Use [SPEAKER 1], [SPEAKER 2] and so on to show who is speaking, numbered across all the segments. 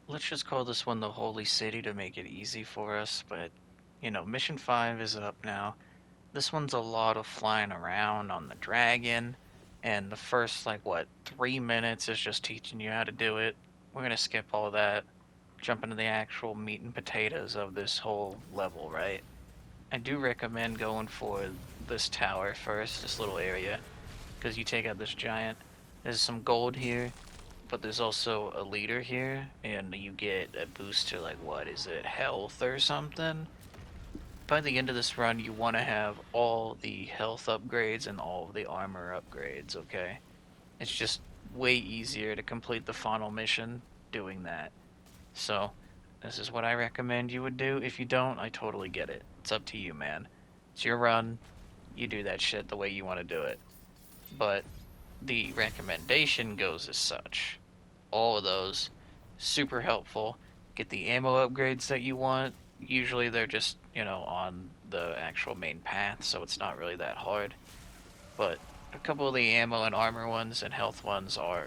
[SPEAKER 1] let's just call this one the Holy City to make it easy for us, but Mission 5 is up now. This one's a lot of flying around on the dragon, and the first, like, what, 3 minutes is just teaching you how to do it. We're gonna skip all that, jump into the actual meat and potatoes of this whole level, right? I do recommend going for this tower first, this little area, because you take out this giant. There's some gold here, but there's also a leader here, and you get a boost to, like, what is it, health or something? By the end of this run, you want to have all the health upgrades and all of the armor upgrades, okay? It's just way easier to complete the final mission doing that. So, this is what I recommend you would do. If you don't, I totally get it. It's up to you, man. It's your run. You do that shit the way you want to do it. But the recommendation goes as such. All of those, super helpful. Get the ammo upgrades that you want. Usually they're just, on the actual main path, so it's not really that hard. But a couple of the ammo and armor ones and health ones are,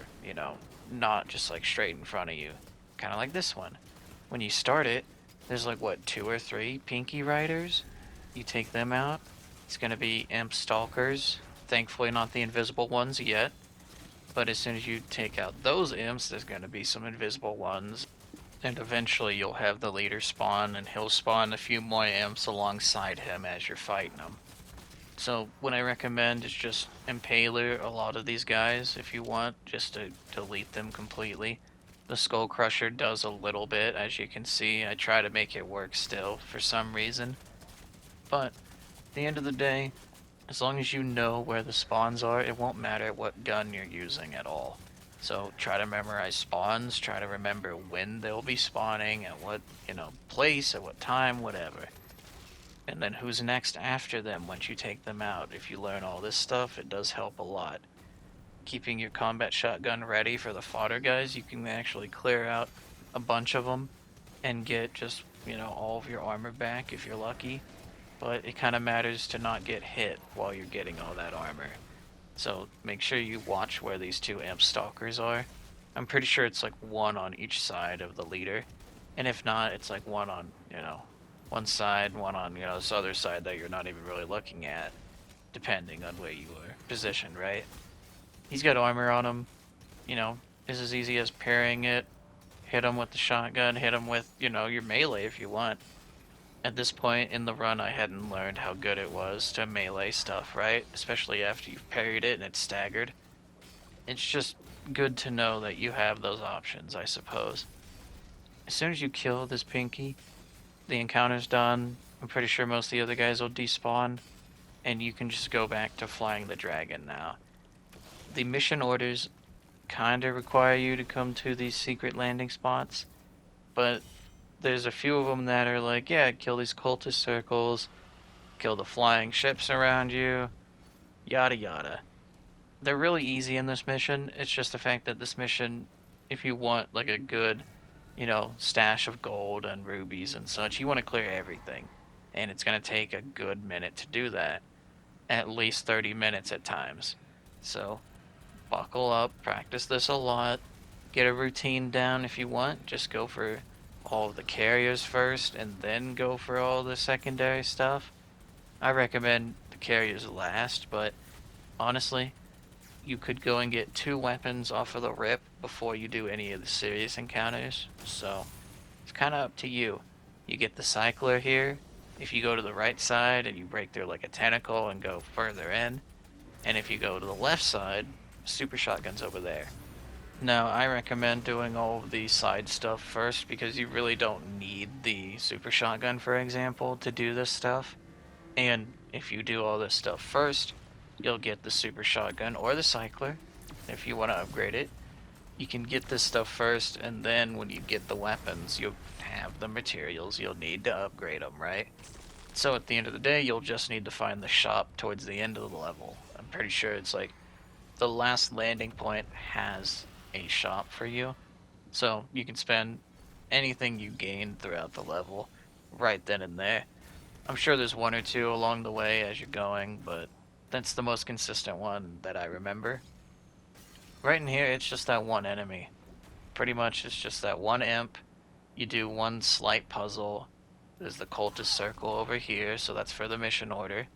[SPEAKER 1] not just like straight in front of you. Kind of like this one. When you start it, there's like, what, two or three Pinky Riders? You take them out. It's going to be Imp Stalkers. Thankfully, not the invisible ones yet. But as soon as you take out those imps, there's going to be some invisible ones. And eventually you'll have the leader spawn, and he'll spawn a few more imps alongside him as you're fighting them. So what I recommend is just Impaler a lot of these guys if you want, just to delete them completely. The Skull Crusher does a little bit, as you can see. I try to make it work still, for some reason. But at the end of the day, as long as you know where the spawns are, it won't matter what gun you're using at all. So try to memorize spawns, try to remember when they'll be spawning, at what, place, at what time, whatever. And then who's next after them once you take them out. If you learn all this stuff, it does help a lot. Keeping your combat shotgun ready for the fodder guys, you can actually clear out a bunch of them and get just, all of your armor back if you're lucky. But it kind of matters to not get hit while you're getting all that armor. So make sure you watch where these two imp stalkers are. I'm pretty sure it's like one on each side of the leader. And if not, it's like one on, one side, one on, this other side that you're not even really looking at, depending on where you are positioned, right? He's got armor on him. It's as easy as parrying it. Hit him with the shotgun, hit him with, your melee if you want. At this point in the run, I hadn't learned how good it was to melee stuff, right? Especially after you've parried it and it's staggered. It's just good to know that you have those options, I suppose. As soon as you kill this Pinky, the encounter's done. I'm pretty sure most of the other guys will despawn, and you can just go back to flying the dragon now. The mission orders kinda require you to come to these secret landing spots, but there's a few of them that are like, yeah, kill these cultist circles, kill the flying ships around you, yada yada. They're really easy in this mission. It's just the fact that this mission, if you want like a good, stash of gold and rubies and such, you want to clear everything. And it's going to take a good minute to do that. At least 30 minutes at times. So, buckle up, practice this a lot, get a routine down if you want. Just go for all of the carriers first and then go for all the secondary stuff. I recommend the carriers last, but honestly, you could go and get 2 weapons off of the rip before you do any of the serious encounters, so it's kind of up to you. You get the cycler here. If you go to the right side and you break through like a tentacle and go further in, and if you go to the left side, super shotgun's over there. Now, I recommend doing all of the side stuff first because you really don't need the super shotgun, for example, to do this stuff. And if you do all this stuff first, you'll get the super shotgun or the cycler if you want to upgrade it. You can get this stuff first, and then when you get the weapons, you'll have the materials you'll need to upgrade them, right? So at the end of the day, you'll just need to find the shop towards the end of the level. I'm pretty sure it's like the last landing point has a shop for you. So you can spend anything you gain throughout the level right then and there. I'm sure there's one or two along the way as you're going, but that's the most consistent one that I remember. Right in here, it's just that one enemy. Pretty much it's just that one imp, You do one slight puzzle. There's the cultist circle over here, so that's for the mission order.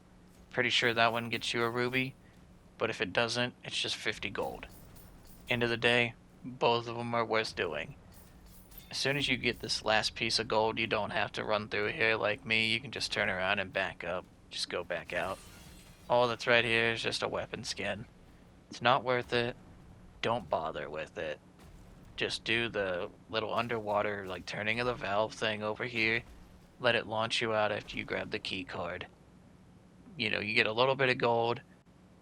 [SPEAKER 1] Pretty sure that one gets you a ruby, but if it doesn't, it's just 50 gold. End of the day, both of them are worth doing. As soon as you get this last piece of gold, you don't have to run through here like me. You can just turn around and back up. Just go back out. All that's right here is just a weapon skin. It's not worth it. Don't bother with it. Just do the little underwater, like, turning of the valve thing over here. Let it launch you out after you grab the key card. You know, you get a little bit of gold.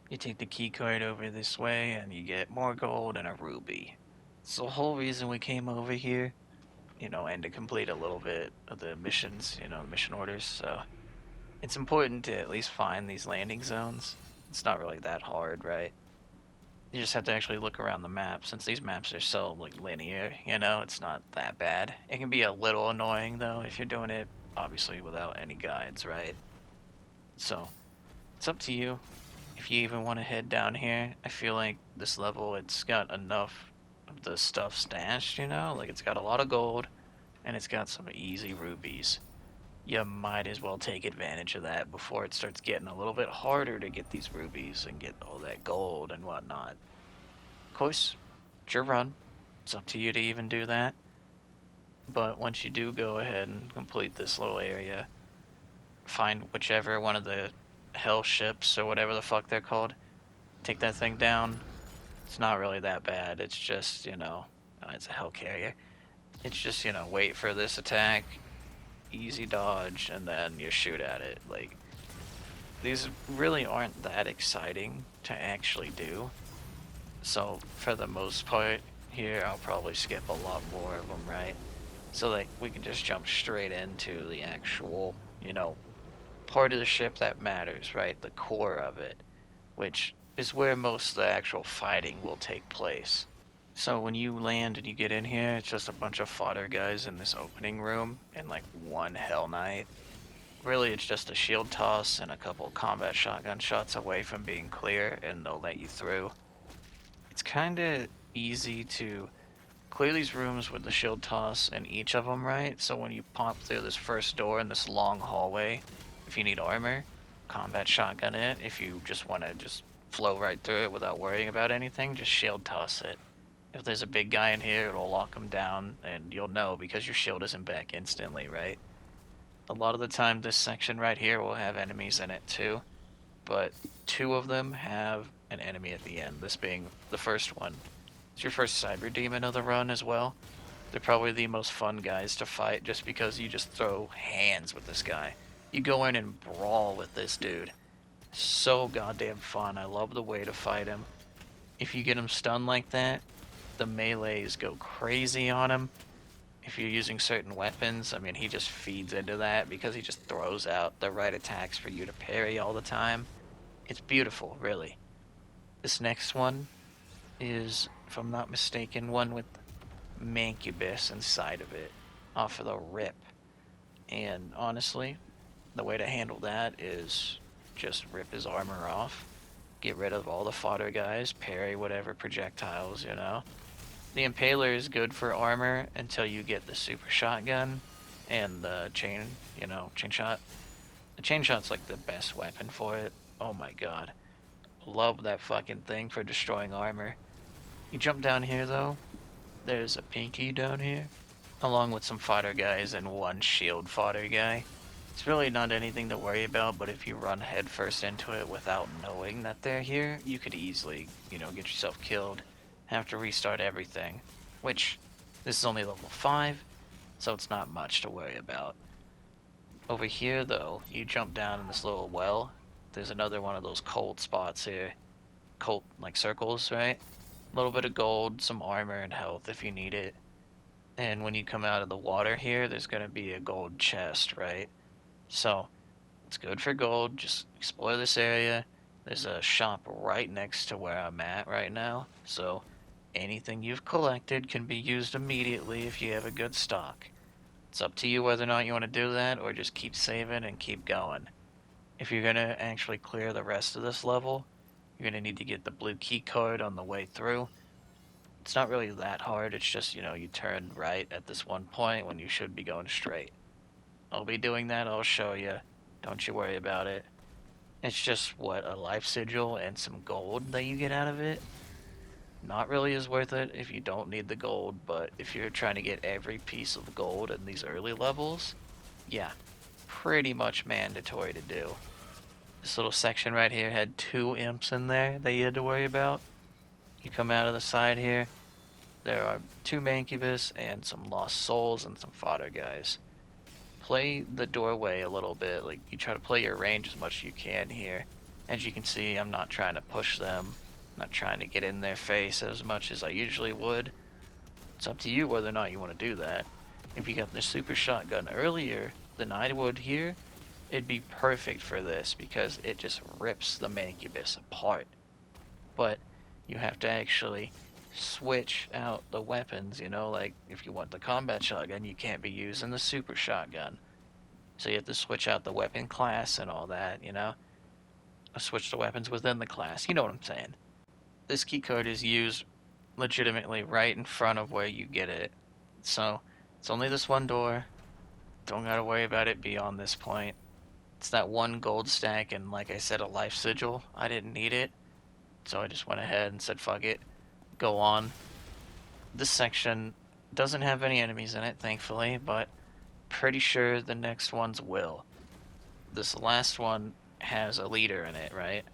[SPEAKER 1] You take the key card over this way, and you get more gold and a ruby. It's the whole reason we came over here. You know, and to complete a little bit of the missions, you know, mission orders. So it's important to at least find these landing zones. It's not really that hard, right? You just have to actually look around the map. Since these maps are so, like, linear, you know, it's not that bad. It can be a little annoying, though, if you're doing it, obviously, without any guides, right? So it's up to you. If you even want to head down here, I feel like this level, it's got enough of the stuff stashed, you know? Like, it's got a lot of gold, and it's got some easy rubies. You might as well take advantage of that before it starts getting a little bit harder to get these rubies and get all that gold and whatnot. Of course, it's your run. It's up to you to even do that. But once you do go ahead and complete this little area, find whichever one of the hell ships or whatever the fuck they're called. Take that thing down. It's not really that bad. It's just, you know, it's a hell carrier. It's just, you know, wait for this attack, easy dodge, and then you shoot at it. Like, these really aren't that exciting to actually do. So, for the most part, here I'll probably skip a lot more of them, right? So, like, we can just jump straight into the actual, you know, part of the ship that matters, right? The core of it, which is where most of the actual fighting will take place. So when you land and you get in here, it's just a bunch of fodder guys in this opening room and like one Hell Knight. Really, it's just a shield toss and a couple combat shotgun shots away from being clear, and they'll let you through. It's kind of easy to clear these rooms with the shield toss in each of them, right? So when you pop through this first door in this long hallway, if you need armor, combat shotgun it. If you just want to just flow right through it without worrying about anything, just shield toss it. If there's a big guy in here, it'll lock him down, and you'll know because your shield isn't back instantly, right? A lot of the time, this section right here will have enemies in it too, but two of them have an enemy at the end, this being the first one. It's your first cyber demon of the run as well. They're probably the most fun guys to fight just because you just throw hands with this guy. You go in and brawl with this dude. So goddamn fun. I love the way to fight him. If you get him stunned like that, the melees go crazy on him. If you're using certain weapons, I mean, he just feeds into that because he just throws out the right attacks for you to parry all the time. It's beautiful, really. This next one is, if I'm not mistaken, one with Mancubus inside of it, off of the rip. And honestly, the way to handle that is just rip his armor off, get rid of all the fodder guys, parry whatever projectiles, you know. The Impaler is good for armor until you get the super shotgun and the chain, you know, chain shot. The chain shot's like the best weapon for it. Oh my god. Love that fucking thing for destroying armor. You jump down here though, there's a Pinky down here, along with some fodder guys and one shield fodder guy. It's really not anything to worry about, but if you run headfirst into it without knowing that they're here, you could easily, you know, get yourself killed, have to restart everything, which, this is only level 5, so it's not much to worry about. Over here, though, you jump down in this little well, there's another one of those cold spots here, cold, like circles, right? A little bit of gold, some armor and health if you need it. And when you come out of the water here, there's going to be a gold chest, right? So, it's good for gold. Just explore this area. There's a shop right next to where I'm at right now. So, anything you've collected can be used immediately if you have a good stock. It's up to you whether or not you want to do that or just keep saving and keep going. If you're going to actually clear the rest of this level, you're going to need to get the blue key card on the way through. It's not really that hard, it's just, you turn right at this one point when you should be going straight. I'll be doing that, I'll show you. Don't you worry about it. It's just, what, a life sigil and some gold that you get out of it? Not really is worth it if you don't need the gold, but if you're trying to get every piece of gold in these early levels, yeah, pretty much mandatory to do. This little section right here had 2 imps in there that you had to worry about. You come out of the side here, there are 2 Mancubus and some lost souls and some fodder guys. Play the doorway a little bit, like you try to play your range as much as you can here. As you can see, I'm not trying to push them, I'm not trying to get in their face as much as I usually would. It's up to you whether or not you want to do that. If you got the super shotgun earlier than I would here, it'd be perfect for this because it just rips the Mancubus apart. But you have to actually switch out the weapons, like if you want the combat shotgun, you can't be using the super shotgun. So you have to switch out the weapon class and all that, switch the weapons within the class, you know what I'm saying. This keycard is used legitimately right in front of where you get it. So it's only this one door. Don't gotta worry about it beyond this point. It's that 1 gold stack and, like I said, a life sigil. I didn't need it, so I just went ahead and said fuck it. Go on. This section doesn't have any enemies in it, thankfully, but pretty sure the next ones will. This last one has a leader in it, right?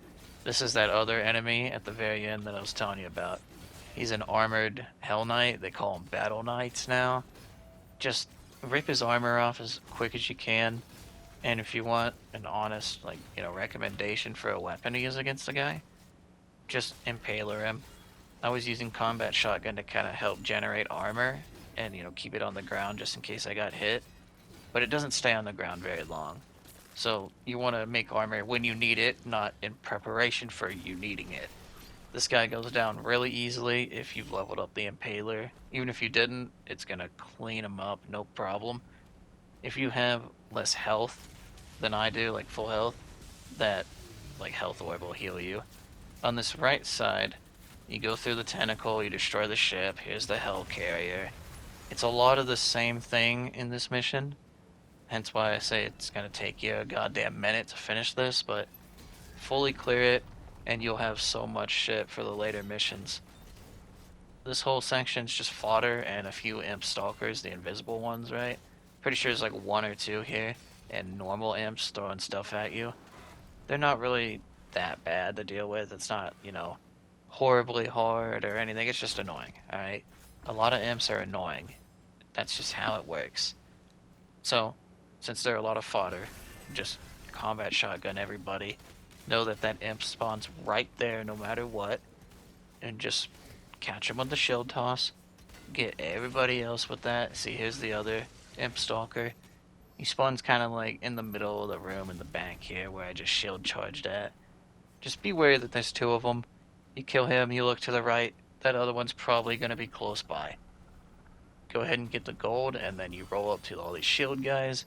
[SPEAKER 1] This is that other enemy at the very end that I was telling you about. He's an armored Hell Knight. They call him Battle Knights now. Just rip his armor off as quick as you can. And if you want an honest, recommendation for a weapon to use against the guy, just impaler him. I was using combat shotgun to kind of help generate armor and, keep it on the ground just in case I got hit. But it doesn't stay on the ground very long. So you want to make armor when you need it, not in preparation for you needing it. This guy goes down really easily if you've leveled up the Impaler. Even if you didn't, it's going to clean him up, no problem. If you have less health than I do, like full health, that health orb will heal you. On this right side, you go through the tentacle, you destroy the ship, here's the Hell Carrier. It's a lot of the same thing in this mission, hence why I say it's going to take you a goddamn minute to finish this, but fully clear it, and you'll have so much shit for the later missions. This whole section's just fodder and a few imp stalkers, the invisible ones, right? Pretty sure there's like 1 or 2 here, and normal imps throwing stuff at you. They're not really that bad to deal with. It's not, horribly hard or anything. It's just annoying, alright? A lot of imps are annoying. That's just how it works. So, since there are a lot of fodder, just combat shotgun everybody. Know that that imp spawns right there no matter what. And just catch him with the shield toss. Get everybody else with that. See, here's the other imp stalker. He spawns kind of like in the middle of the room in the back here where I just shield charged at. Just be wary that there's 2 of them. You kill him, you look to the right, that other one's probably going to be close by. Go ahead and get the gold, and then you roll up to all these shield guys.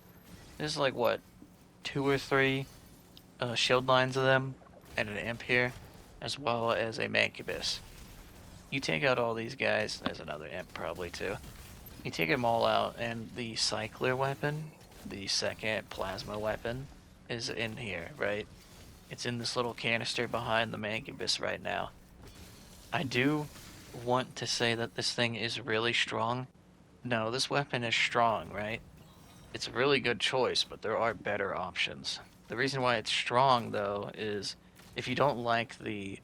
[SPEAKER 1] There's like, what, 2 or 3 shield lines of them, and an imp here, as well as a Mancubus. You take out all these guys, there's another imp probably too. You take them all out, and the cycler weapon, the second plasma weapon, is in here, right? It's in this little canister behind the Mancubus right now. I do want to say that this thing is really strong. No, this weapon is strong, right? It's a really good choice, but there are better options. The reason why it's strong, though, is if you don't like the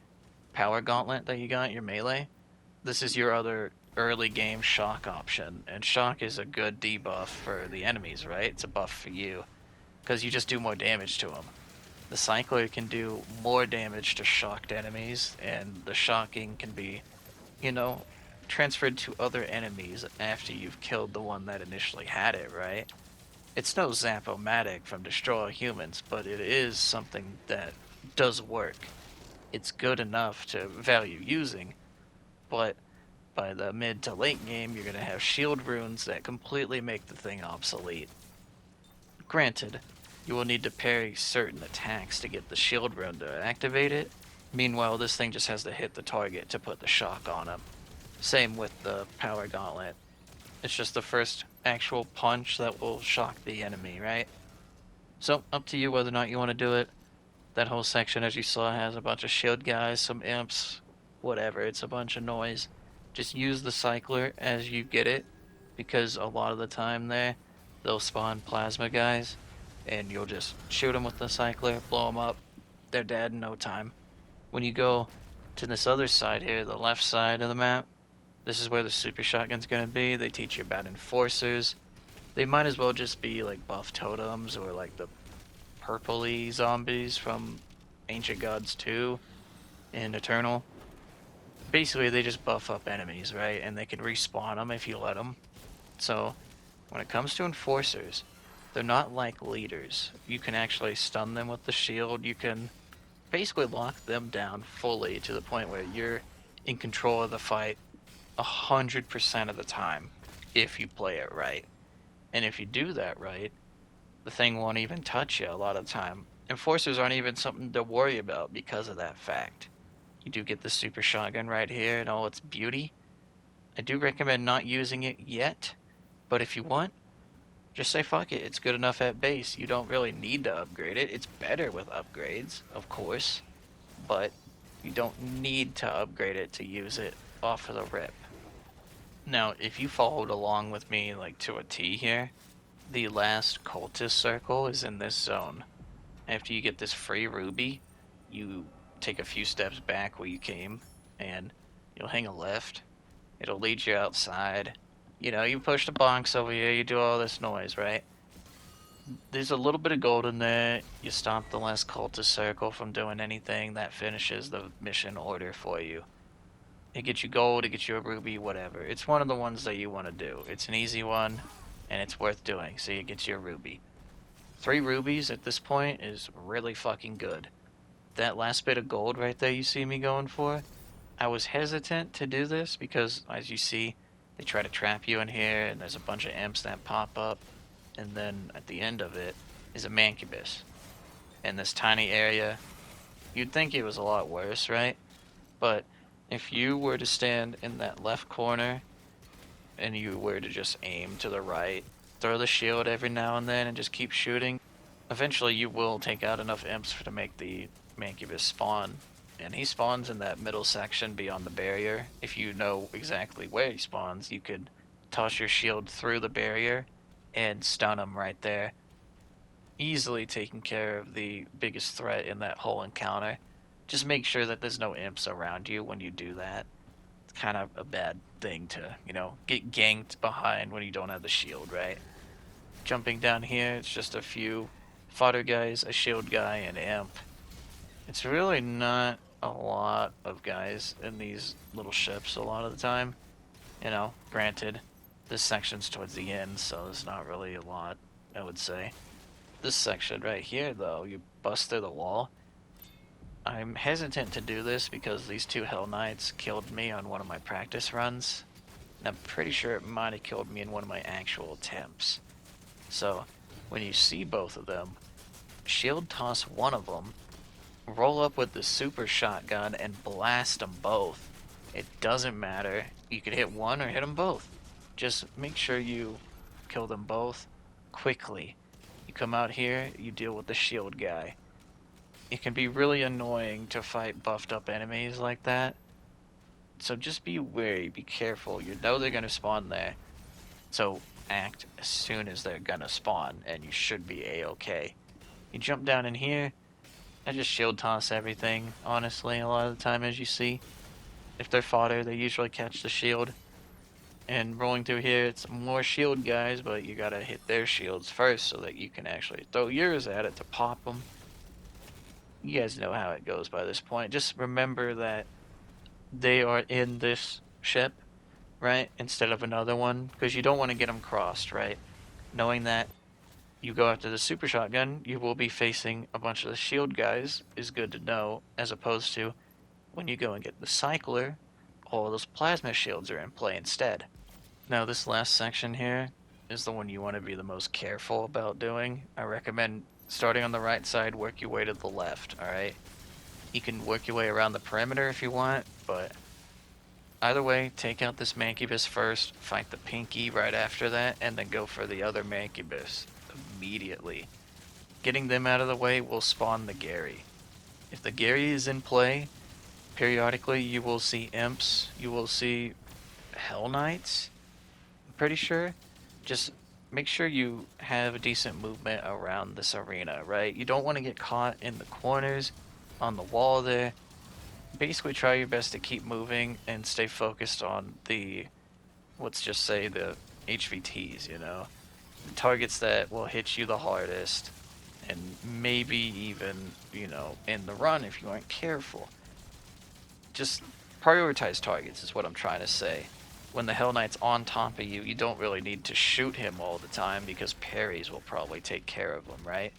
[SPEAKER 1] power gauntlet that you got, your melee, this is your other early game shock option. And shock is a good debuff for the enemies, right? It's a buff for you, because you just do more damage to them. The cycler can do more damage to shocked enemies, and the shocking can be, transferred to other enemies after you've killed the one that initially had it, right? It's no Zap-O-Matic from Destroy All Humans, but it is something that does work. It's good enough to value using, but by the mid to late game, you're going to have shield runes that completely make the thing obsolete. Granted, you will need to parry certain attacks to get the shield rune to activate it. Meanwhile, this thing just has to hit the target to put the shock on him. Same with the power gauntlet. It's just the first actual punch that will shock the enemy, right? So, up to you whether or not you want to do it. That whole section, as you saw, has a bunch of shield guys, some imps, whatever. It's a bunch of noise. Just use the cycler as you get it, because a lot of the time there, they'll spawn plasma guys, and you'll just shoot them with the cycler, blow them up. They're dead in no time. When you go to this other side here, the left side of the map, this is where the super shotgun's gonna be. They teach you about enforcers. They might as well just be like buff totems or like the purpley zombies from Ancient Gods 2 and Eternal. Basically, they just buff up enemies, right? And they can respawn them if you let them. So, when it comes to enforcers, they're not like leaders. You can actually stun them with the shield. You can basically lock them down fully to the point where you're in control of the fight 100% of the time if you play it right. And if you do that right, the thing won't even touch you a lot of the time. Enforcers aren't even something to worry about because of that fact. You do get the super shotgun right here in all its beauty. I do recommend not using it yet, but if you want, just say fuck it. It's good enough at base. You don't really need to upgrade it. It's better with upgrades, of course, but you don't need to upgrade it to use it off of the rip. Now, if you followed along with me like to a T here, the last cultist circle is in this zone. After you get this free ruby, you take a few steps back where you came, and you'll hang a left. It'll lead you outside. You know, you push the box over here, you do all this noise, right? There's a little bit of gold in there. You stop the last cultist circle from doing anything that finishes the mission order for you. It gets you gold, it gets you a ruby, whatever. It's one of the ones that you want to do. It's an easy one, and it's worth doing, so it gets you a ruby. 3 rubies at this point is really fucking good. That last bit of gold right there you see me going for, I was hesitant to do this because, as you see, they try to trap you in here, and there's a bunch of imps that pop up, and then at the end of it is a mancubus. In this tiny area, you'd think it was a lot worse, right? But if you were to stand in that left corner and you were to just aim to the right, throw the shield every now and then and just keep shooting, eventually you will take out enough imps to make the mancubus spawn. And he spawns in that middle section beyond the barrier. If you know exactly where he spawns, you could toss your shield through the barrier and stun him right there. Easily taking care of the biggest threat in that whole encounter. Just make sure that there's no imps around you when you do that. It's kind of a bad thing to, get ganked behind when you don't have the shield, right? Jumping down here, it's just a few fodder guys, a shield guy, and imp. It's really not a lot of guys in these little ships a lot of the time. Granted, this section's towards the end, so there's not really a lot, I would say. This section right here, though, you bust through the wall. I'm hesitant to do this because these 2 Hell Knights killed me on one of my practice runs. And I'm pretty sure it might have killed me in one of my actual attempts. So, when you see both of them, shield toss one of them, roll up with the super shotgun, and blast them both. It doesn't matter. You could hit one or hit them both. Just make sure you kill them both quickly. You come out here, you deal with the shield guy. It can be really annoying to fight buffed up enemies like that. So just be wary, be careful. You know they're going to spawn there. So act as soon as they're going to spawn, and you should be a-okay. You jump down in here. I just shield toss everything, honestly, a lot of the time, as you see. If they're fodder, they usually catch the shield. And rolling through here, it's more shield guys, but you gotta hit their shields first so that you can actually throw yours at it to pop them. You guys know how it goes by this point. Just remember that they are in this ship, right, instead of another one, because you don't want to get them crossed, right? Knowing that you go after the super shotgun, you will be facing a bunch of the shield guys is good to know, as opposed to when you go and get the cycler, all those plasma shields are in play instead. Now this last section here is the one you want to be the most careful about doing. I recommend starting on the right side, work your way to the left, alright? You can work your way around the perimeter if you want, but Either way, take out this Mancubus first, fight the Pinky right after that, and then go for the other Mancubus immediately. Getting them out of the way will spawn the Gary. If the Gary is in play, periodically you will see Imps, you will see Hell Knights, I'm pretty sure. Just make sure you have a decent movement around this arena, right? You don't want to get caught in the corners, on the wall there. Basically try your best to keep moving and stay focused on the, let's just say, the HVTs, you know? The targets that will hit you the hardest, and maybe even, you know, in the run if you aren't careful. Just prioritize targets is what I'm trying to say. When the Hell Knight's on top of you, you don't really need to shoot him all the time because parries will probably take care of him, right?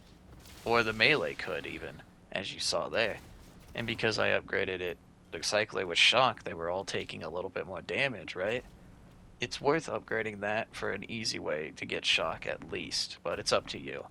[SPEAKER 1] Or the melee could even, as you saw there. And because I upgraded it, the Cycler with Shock, they were all taking a little bit more damage, right? It's worth upgrading that for an easy way to get Shock at least, but it's up to you.